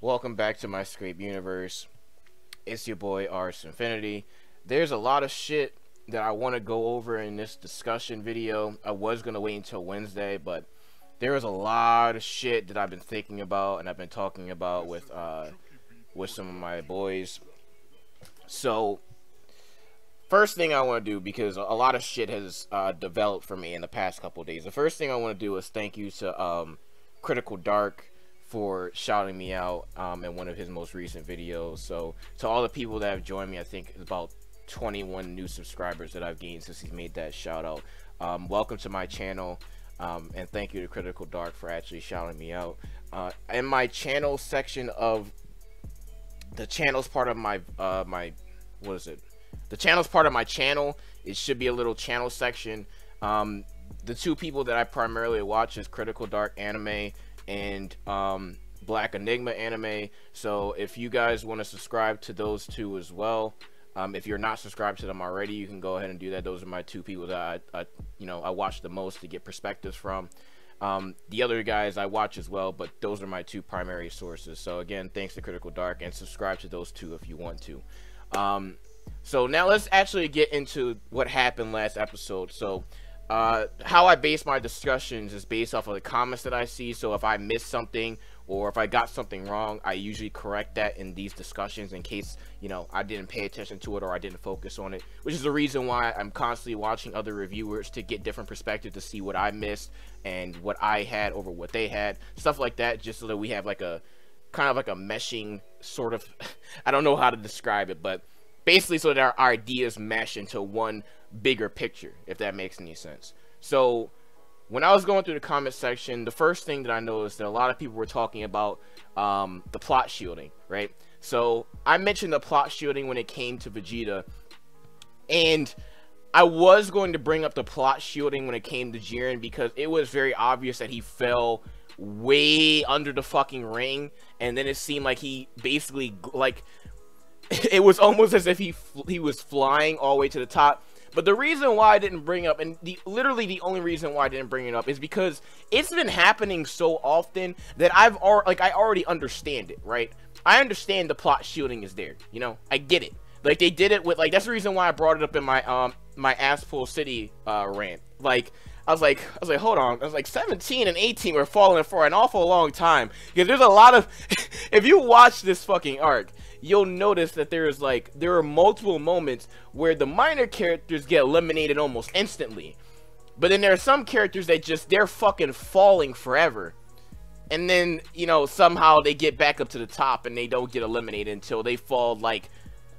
Welcome back to my Scrape universe. It's your boy Ars Infinity. There's a lot of shit that I want to go over in this discussion video. I was gonna wait until Wednesday, but there is a lot of shit that I've been thinking about and I've been talking about with some of my boys. So first thing I want to do, because a lot of shit has developed for me in the past couple of days. The first thing I want to do is thank you to Critical Dark for shouting me out in one of his most recent videos. So to all the people that have joined me, I think it's about 21 new subscribers that I've gained since he's made that shout out. Welcome to my channel, and thank you to Critical Dark for actually shouting me out. In my channel section of the channel's part of my what is it? The channel's part of my channel. It should be a little channel section. The two people that I primarily watch is Critical Dark Anime and Black Enigma Anime. So if you guys want to subscribe to those two as well, if you're not subscribed to them already, you can go ahead and do that. Those are my two people that I watch the most to get perspectives from. The other guys I watch as well, but those are my two primary sources. So again, thanks to Critical Dark, and subscribe to those two if you want to. So now let's actually get into what happened last episode. So how I base my discussions is based off of the comments that I see. So if I miss something or if I got something wrong, I usually correct that in these discussions in case, I didn't pay attention to it or I didn't focus on it, which is the reason why I'm constantly watching other reviewers to get different perspectives, to see what I missed and what I had over what they had, stuff like that, just so that we have like a kind of like a meshing sort of I don't know how to describe it, but basically so that our ideas mesh into one bigger picture, if that makes any sense. So when I was going through the comment section, the first thing that I noticed that a lot of people were talking about the plot shielding, right? So I mentioned the plot shielding when it came to Vegeta, and I was going to bring up the plot shielding when it came to Jiren because it was very obvious that he fell way under the fucking ring, and then it seemed like he basically, like, it was almost as if he was flying all the way to the top. But the reason why I didn't bring up, and literally the only reason why I didn't bring it up, is because it's been happening so often that I already understand it, right? I understand the plot shielding is there, I get it. Like, they did it with, like, that's the reason why I brought it up in my my Asshole City rant. Like, I was like, hold on. I was like, 17 and 18 were falling for an awful long time, because there's a lot of if you watch this fucking arc, you'll notice that there are multiple moments where the minor characters get eliminated almost instantly, but then there are some characters that they're fucking falling forever, and then somehow they get back up to the top and they don't get eliminated until they fall like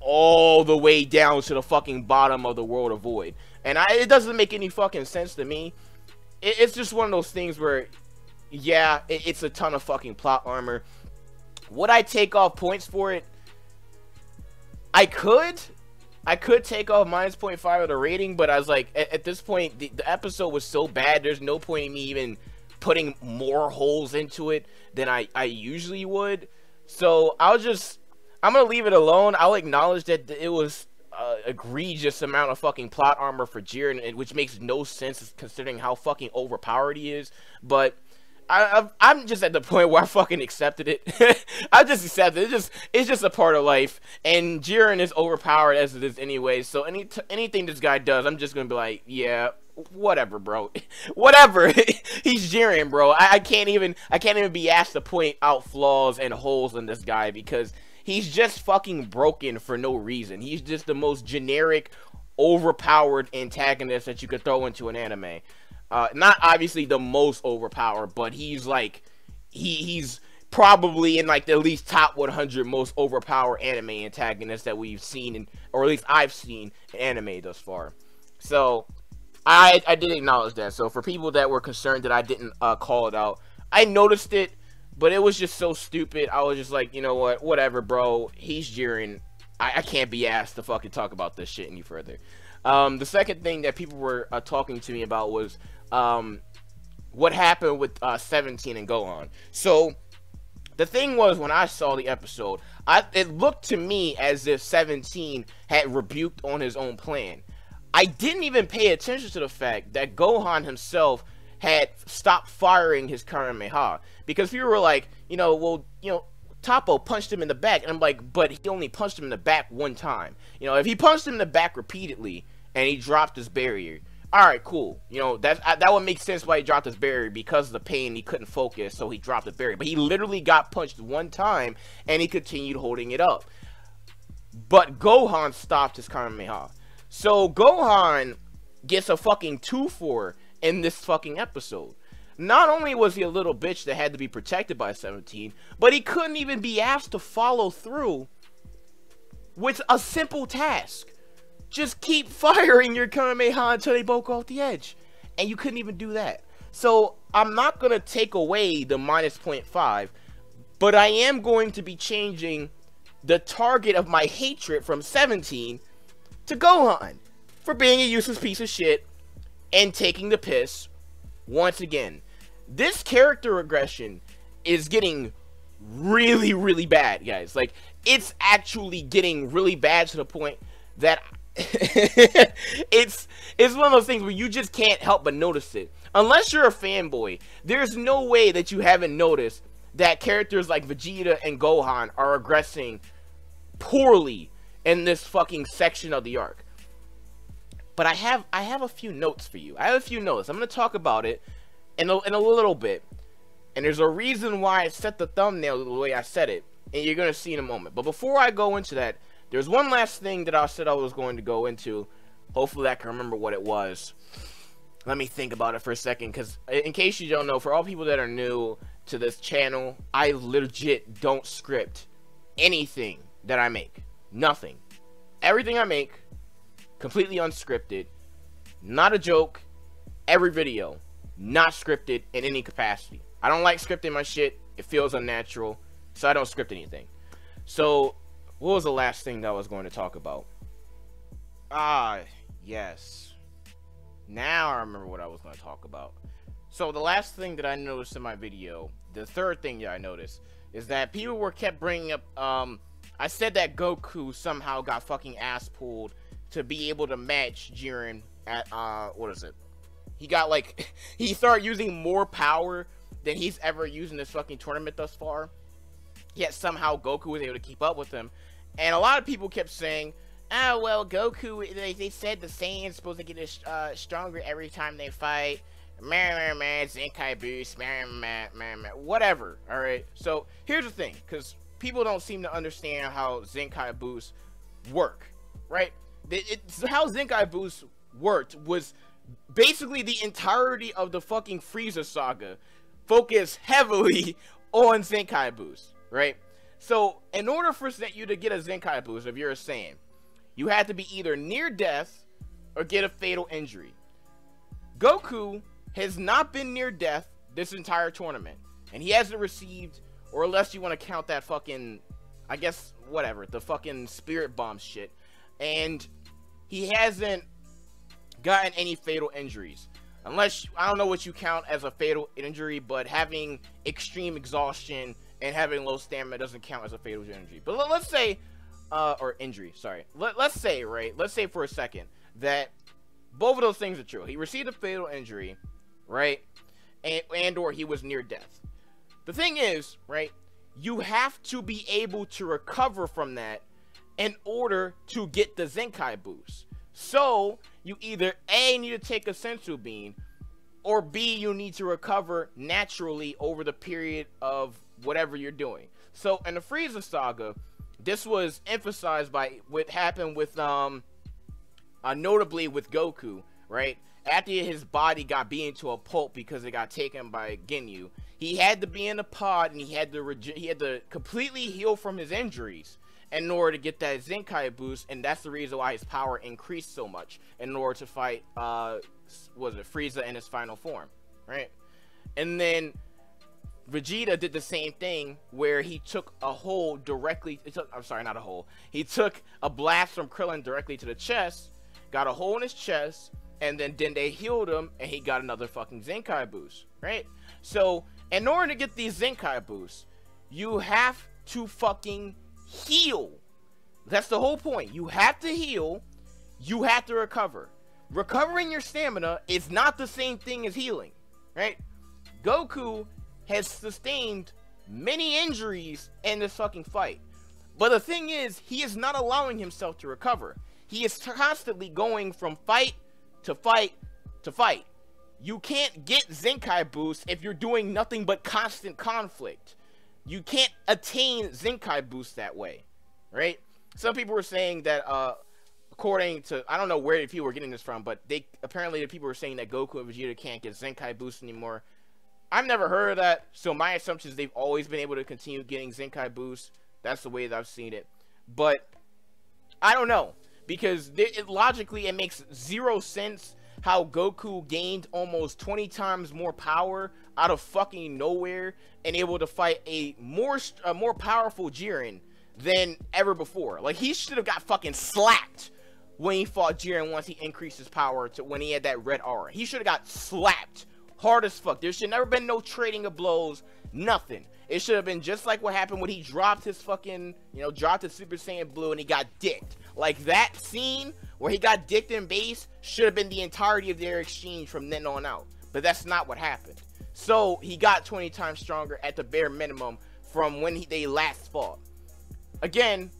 all the way down to the fucking bottom of the World of Void. And it doesn't make any fucking sense to me. It's just one of those things where, yeah, it's a ton of fucking plot armor. Would I take off points for it? I could take off -0.5 of the rating, but I was like, at this point, the episode was so bad, there's no point in me even putting more holes into it than I usually would. So I'm gonna leave it alone. I'll acknowledge that it was egregious amount of fucking plot armor for Jiren, which makes no sense considering how fucking overpowered he is. But I'm just at the point where I fucking accepted it. I just accepted it. It's just a part of life, and Jiren is overpowered as it is anyway. So anything this guy does, I'm just gonna be like, yeah, whatever, bro. Whatever. He's Jiren, bro. I can't even be asked to point out flaws and holes in this guy because he's just fucking broken for no reason. He's just the most generic, overpowered antagonist that you could throw into an anime. Not obviously the most overpowered, but he's like, he's probably in like the at least top 100 most overpowered anime antagonists that we've seen, or at least I've seen in anime thus far. So I did acknowledge that. So for people that were concerned that I didn't call it out, I noticed it, but it was just so stupid. I was just like, you know what, whatever, bro. He's Jiren. I can't be asked to fucking talk about this shit any further. The second thing that people were talking to me about was what happened with 17 and Gohan. So the thing was, when I saw the episode, it looked to me as if 17 had rebuked on his own plan. I didn't even pay attention to the fact that Gohan himself had stopped firing his Kamehameha, because people were like, well, Toppo punched him in the back. And I'm like, but he only punched him in the back one time. You know, if he punched him in the back repeatedly and he dropped his barrier, alright, cool. You know, that would make sense why he dropped his barrier, because of the pain, he couldn't focus, so he dropped the barrier. But he literally got punched one time, and he continued holding it up. But Gohan stopped his Kamehameha. So Gohan gets a fucking 2-4 in this fucking episode. Not only was he a little bitch that had to be protected by 17, but he couldn't even be asked to follow through with a simple task. Just keep firing your Kamehameha until they both go off the edge. And you couldn't even do that. So I'm not going to take away the minus 0.5, but I am going to be changing the target of my hatred from 17 to Gohan for being a useless piece of shit and taking the piss once again. This character regression is getting really, really bad, guys. Like, it's actually getting really bad to the point that it's one of those things where you just can't help but notice it. Unless you're a fanboy, there's no way that you haven't noticed that characters like Vegeta and Gohan are regressing poorly in this fucking section of the arc. But I have a few notes for you. I have a few notes. I'm going to talk about it in a little bit. And there's a reason why I set the thumbnail the way I set it. And you're going to see in a moment. But before I go into that, there's one last thing that I said I was going to go into. Hopefully I can remember what it was. Let me think about it for a second. Because in case you don't know, for all people that are new to this channel, I legit don't script anything that I make. Nothing. Everything I make, completely unscripted. Not a joke. Every video, not scripted in any capacity. I don't like scripting my shit. It feels unnatural. So I don't script anything. So, what was the last thing that I was going to talk about? Yes. Now I remember what I was going to talk about. So the last thing that I noticed in my video, the third thing that I noticed, is that people kept bringing up, I said that Goku somehow got fucking ass pulled to be able to match Jiren at, what is it? He got, like, he started using more power than he's ever used in this fucking tournament thus far. Yet somehow Goku was able to keep up with him. And a lot of people kept saying, oh, well, Goku, they said the Saiyan's supposed to get stronger every time they fight. Zenkai boost, whatever, alright? So, here's the thing, because people don't seem to understand how Zenkai boosts work, right? How Zenkai boosts worked was basically the entirety of the fucking Frieza saga focused heavily on Zenkai boost, right? So, in order for you to get a Zenkai boost, if you're a Saiyan, you had to be either near death or get a fatal injury. Goku has not been near death this entire tournament, and he hasn't received, or unless you want to count that fucking, I guess, whatever, the fucking spirit bomb shit, and he hasn't gotten any fatal injuries. Unless, I don't know what you count as a fatal injury, but having extreme exhaustion and having low stamina doesn't count as a fatal injury. But let's say, or injury, sorry. Let's say, right, let's say for a second that both of those things are true. He received a fatal injury, right, and or he was near death. The thing is, right, you have to be able to recover from that in order to get the Zenkai boost. So, you either A, need to take a Senzu Bean, or B, you need to recover naturally over the period of whatever you're doing. So, in the Frieza saga, this was emphasized by what happened with, notably with Goku, right? After his body got beaten to a pulp because it got taken by Ginyu, he had to be in a pod and he had to completely heal from his injuries in order to get that Zenkai boost, and that's the reason why his power increased so much in order to fight, Frieza in his final form, right? And then Vegeta did the same thing where he took a hole directly, he took a blast from Krillin directly to the chest, got a hole in his chest, and then they healed him, and he got another fucking Zenkai boost, right? So, in order to get these Zenkai boosts, you have to fucking heal. That's the whole point. You have to heal, you have to recover. Recovering your stamina is not the same thing as healing, right? Goku has sustained many injuries in this fucking fight. But the thing is, he is not allowing himself to recover. He is constantly going from fight to fight to fight. You can't get Zenkai boost if you're doing nothing but constant conflict. You can't attain Zenkai boost that way, right? Some people were saying that, according to, I don't know where the people were getting this from, but apparently the people were saying that Goku and Vegeta can't get Zenkai boost anymore. I've never heard of that, so my assumption is they've always been able to continue getting Zenkai boost. That's the way that I've seen it. But I don't know, because logically it makes zero sense how Goku gained almost 20 times more power out of fucking nowhere and able to fight a more powerful Jiren than ever before. Like, he should have got fucking slapped when he fought Jiren once he increased his power to when he had that red aura. He should have got slapped hard as fuck. There should never been no trading of blows, nothing. It should have been just like what happened when he dropped his fucking, dropped his Super Saiyan Blue and he got dicked. Like, that scene where he got dicked in base should have been the entirety of their exchange from then on out. But that's not what happened. So, he got 20 times stronger at the bare minimum from when they last fought. Again,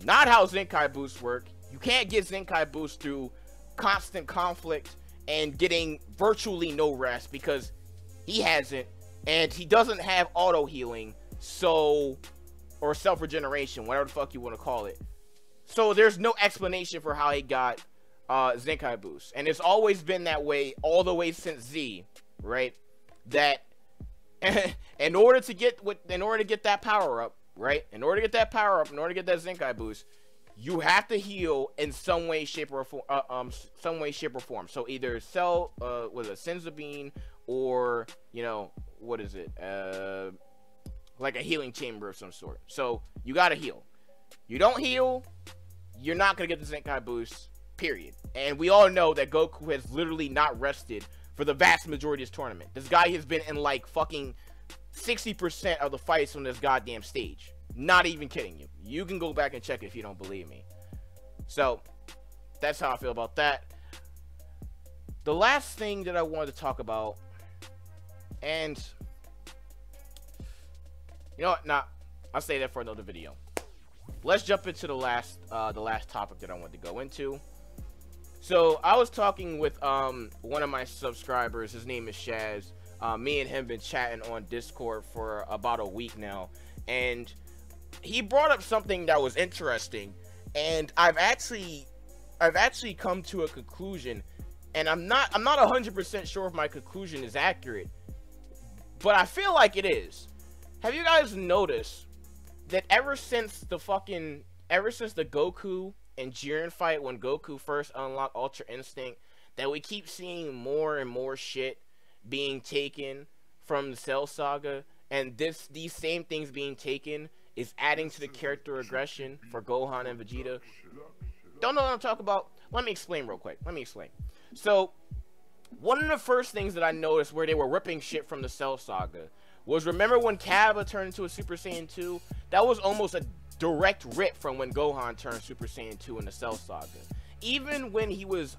not how Zenkai boosts work. You can't get Zenkai boost through constant conflict and getting virtually no rest, because he hasn't, and he doesn't have auto healing, so, or self regeneration, whatever the fuck you want to call it. So there's no explanation for how he got Zenkai boost, and it's always been that way all the way since Z, right? That in order to get that power up, right? In order to get that Zenkai boost, you have to heal in some way, shape, or form. So either Senzu Bean, or what is it? Like a healing chamber of some sort. So you gotta heal. You don't heal, you're not gonna get the Zenkai boost. Period. And we all know that Goku has literally not rested for the vast majority of this tournament. This guy has been in like fucking 60% of the fights on this goddamn stage. Not even kidding you. You can go back and check it if you don't believe me. So, that's how I feel about that. The last thing that I wanted to talk about, and you know what? Nah, I'll say that for another video. Let's jump into the last topic that I wanted to go into. So, I was talking with one of my subscribers. His name is Shaz. Me and him been chatting on Discord for about a week now, and he brought up something that was interesting, and I've actually come to a conclusion, and I'm not 100% sure if my conclusion is accurate, but I feel like it is. Have you guys noticed that ever since the Goku and Jiren fight, when Goku first unlocked Ultra Instinct, that we keep seeing more and more shit being taken from the Cell Saga, and these same things being taken is adding to the character regression for Gohan and Vegeta? Don't know what I'm talking about? Let me explain real quick. So, one of the first things that I noticed where they were ripping shit from the Cell Saga was, remember when Kaba turned into a Super Saiyan 2? That was almost a direct rip from when Gohan turned Super Saiyan 2 in the Cell Saga. Even when he was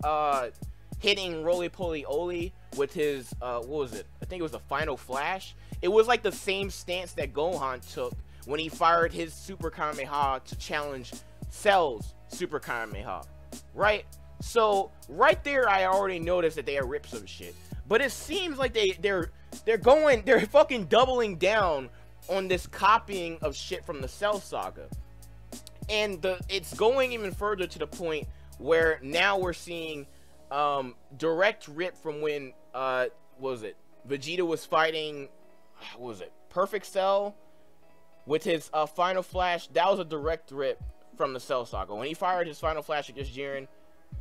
hitting Roly Poly Oly with his, what was it? I think it was the Final Flash. It was like the same stance that Gohan took when he fired his Super Kamehameha to challenge Cell's Super Kamehameha, right? So right there, I already noticed that they are rips of shit. But it seems like they're fucking doubling down on this copying of shit from the Cell Saga, and it's going even further to the point where now we're seeing direct rip from when Vegeta was fighting, Perfect Cell with his Final Flash. That was a direct rip from the Cell Saga. When he fired his Final Flash against Jiren,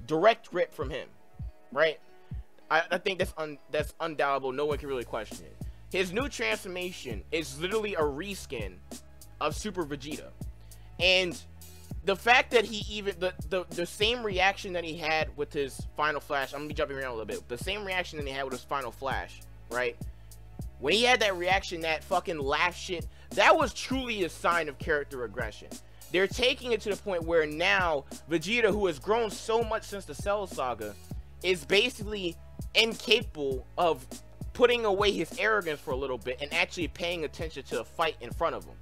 direct rip from him, right? I think that's undoubtable. No one can really question it. His new transformation is literally a reskin of Super Vegeta, and the fact that he even the same reaction that he had with his Final Flash. I'm gonna be jumping around a little bit. The same reaction that he had with his Final Flash, right? When he had that reaction, that fucking laugh shit, that was truly a sign of character regression. They're taking it to the point where now Vegeta, who has grown so much since the Cell Saga, is basically incapable of putting away his arrogance for a little bit and actually paying attention to the fight in front of him.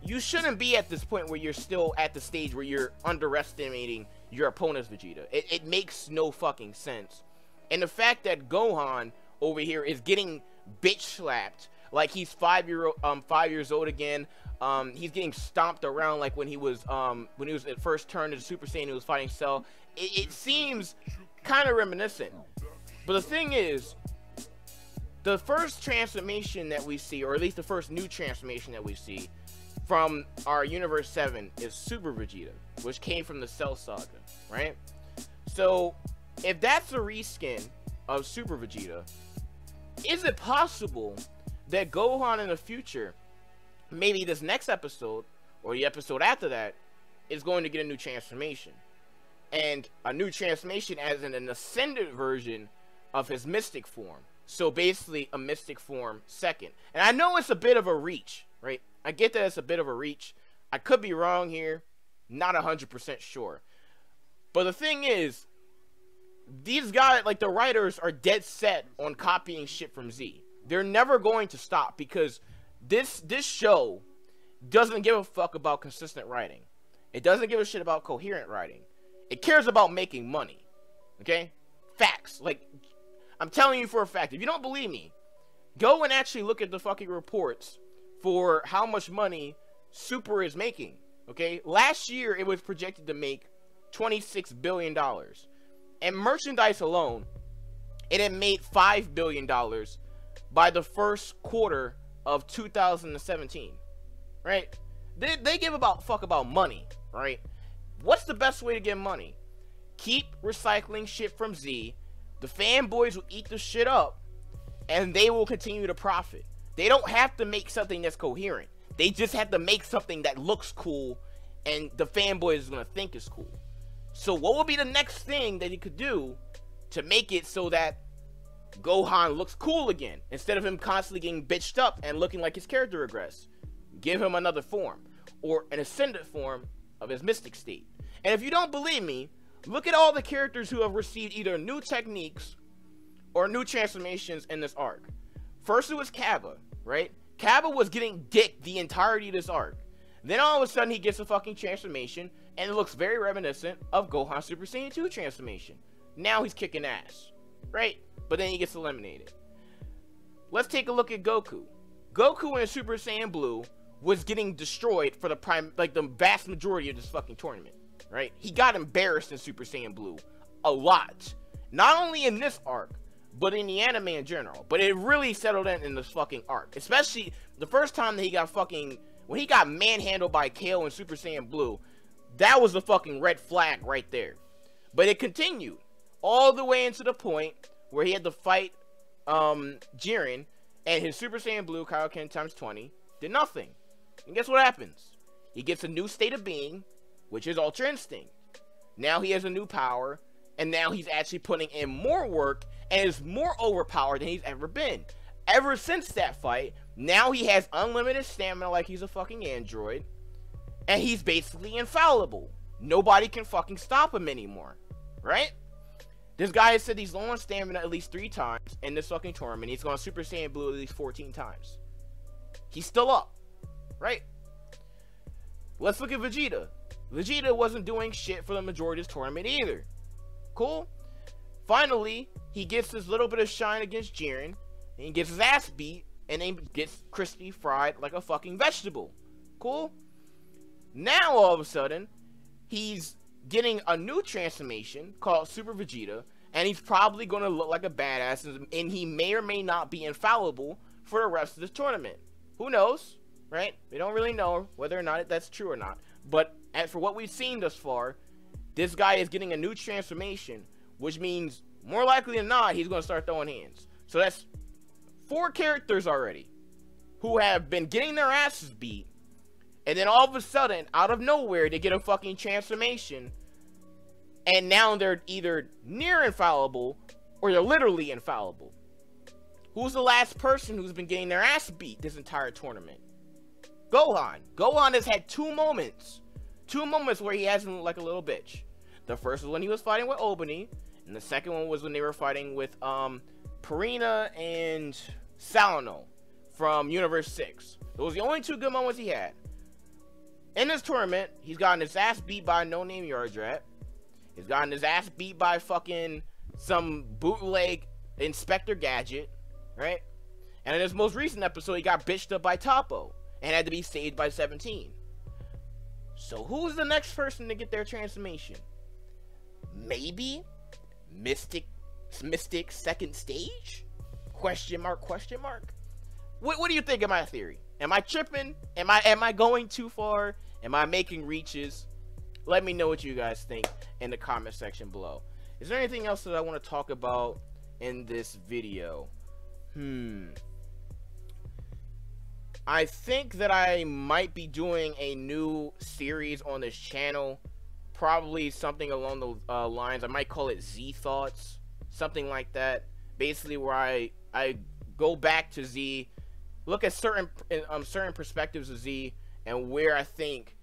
You shouldn't be at this point where you're still at the stage where you're underestimating your opponent's Vegeta. It makes no fucking sense. And the fact that Gohan over here is getting bitch slapped like he's 5 years old again. He's getting stomped around like when he was at first turned into Super Saiyan. He was fighting Cell. It seems kind of reminiscent. But the thing is, the first transformation that we see, or at least the first new transformation that we see from our Universe 7 is Super Vegeta, which came from the Cell Saga, right? So, if that's a reskin of Super Vegeta, is it possible that Gohan in the future, maybe this next episode, or the episode after that, is going to get a new transformation? And a new transformation as in an ascended version of his mystic form. So basically a mystic form second. And I know it's a bit of a reach, right? I get that it's a bit of a reach. I could be wrong here. Not 100% sure. But the thing is, these guys, like the writers, are dead set on copying shit from Z. They're never going to stop because this show doesn't give a fuck about consistent writing. It doesn't give a shit about coherent writing. It cares about making money. Okay? Facts. Like, I'm telling you for a fact. If you don't believe me, go and actually look at the fucking reports for how much money Super is making. Okay? Last year, it was projected to make $26 billion. And merchandise alone, it had made $5 billion by the first quarter of 2017. Right? They give a fuck about money. Right? What's the best way to get money? Keep recycling shit from Z. The fanboys will eat the shit up, and they will continue to profit. They don't have to make something that's coherent. They just have to make something that looks cool, and the fanboys is gonna think is cool. So what would be the next thing that he could do to make it so that Gohan looks cool again, instead of him constantly getting bitched up and looking like his character regressed? Give him another form, or an ascended form of his mystic state. And if you don't believe me, look at all the characters who have received either new techniques or new transformations in this arc. First it was Cabba, right? Cabba was getting dick the entirety of this arc. Then all of a sudden he gets a fucking transformation, and it looks very reminiscent of Gohan Super Saiyan 2 transformation. Now he's kicking ass, right? But then he gets eliminated. Let's take a look at Goku. Goku in Super Saiyan Blue was getting destroyed for the vast majority of this fucking tournament, right? He got embarrassed in Super Saiyan Blue a lot. Not only in this arc, but in the anime in general. But it really settled in this fucking arc. Especially the first time that he got when he got manhandled by Kale in Super Saiyan Blue, that was the fucking red flag right there. But it continued all the way into the point where he had to fight Jiren, and his Super Saiyan Blue Kaioken times 20 did nothing. And guess what happens? He gets a new state of being, which is Ultra Instinct. Now he has a new power, and now he's actually putting in more work and is more overpowered than he's ever been. Ever since that fight, now he has unlimited stamina like he's a fucking android, and he's basically infallible. Nobody can fucking stop him anymore, right? This guy has said he's low on stamina at least 3 times in this fucking tournament. He's gone Super Saiyan Blue at least 14 times. He's still up, right? Let's look at Vegeta. Vegeta wasn't doing shit for the majority of this tournament either. Cool? Finally, he gets this little bit of shine against Jiren, and he gets his ass beat, and then gets crispy fried like a fucking vegetable. Cool? Now, all of a sudden, he's getting a new transformation called Super Vegeta, and he's probably going to look like a badass, and he may or may not be infallible for the rest of this tournament. Who knows, right? We don't really know whether or not that's true or not. But as for what we've seen thus far, this guy is getting a new transformation, which means more likely than not, he's going to start throwing hands. So that's 4 characters already who have been getting their asses beat, and then all of a sudden, out of nowhere, they get a fucking transformation, and now they're either near infallible or they're literally infallible. Who's the last person who's been getting their ass beat this entire tournament? Gohan. Gohan has had 2 moments. 2 moments where he hasn't looked like a little bitch. The first was when he was fighting with Obani, and the second one was when they were fighting with Karina and Salino from Universe 6. Those were the only 2 good moments he had. In this tournament, he's gotten his ass beat by No Name Yardrat. He's gotten his ass beat by fucking some bootleg Inspector Gadget, right? And in his most recent episode, he got bitched up by Topo and had to be saved by 17. So who's the next person to get their transformation? Maybe Mystic second stage? Question mark, question mark. What do you think of my theory? Am I tripping? Am I going too far? Am I making reaches? Let me know what you guys think in the comment section below. Is there anything else that I want to talk about in this video? I think that I might be doing a new series on this channel. Probably something along the lines, I might call it Z Thoughts. Something like that. Basically where I go back to Z, look at certain perspectives of Z, and where I think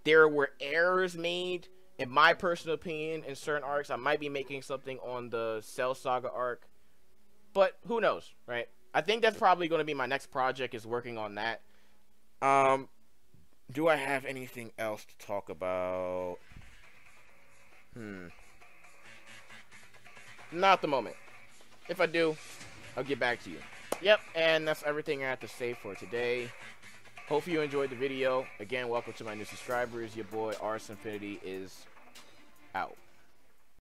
there were errors made, in my personal opinion, in certain arcs. I might be making something on the Cell Saga arc, but who knows, right? I think that's probably going to be my next project, is working on that. Do I have anything else to talk about? Not at the moment. If I do, I'll get back to you. Yep, and that's everything I have to say for today. Hope you enjoyed the video. Again, welcome to my new subscribers. Your boy Ars Infinity is out.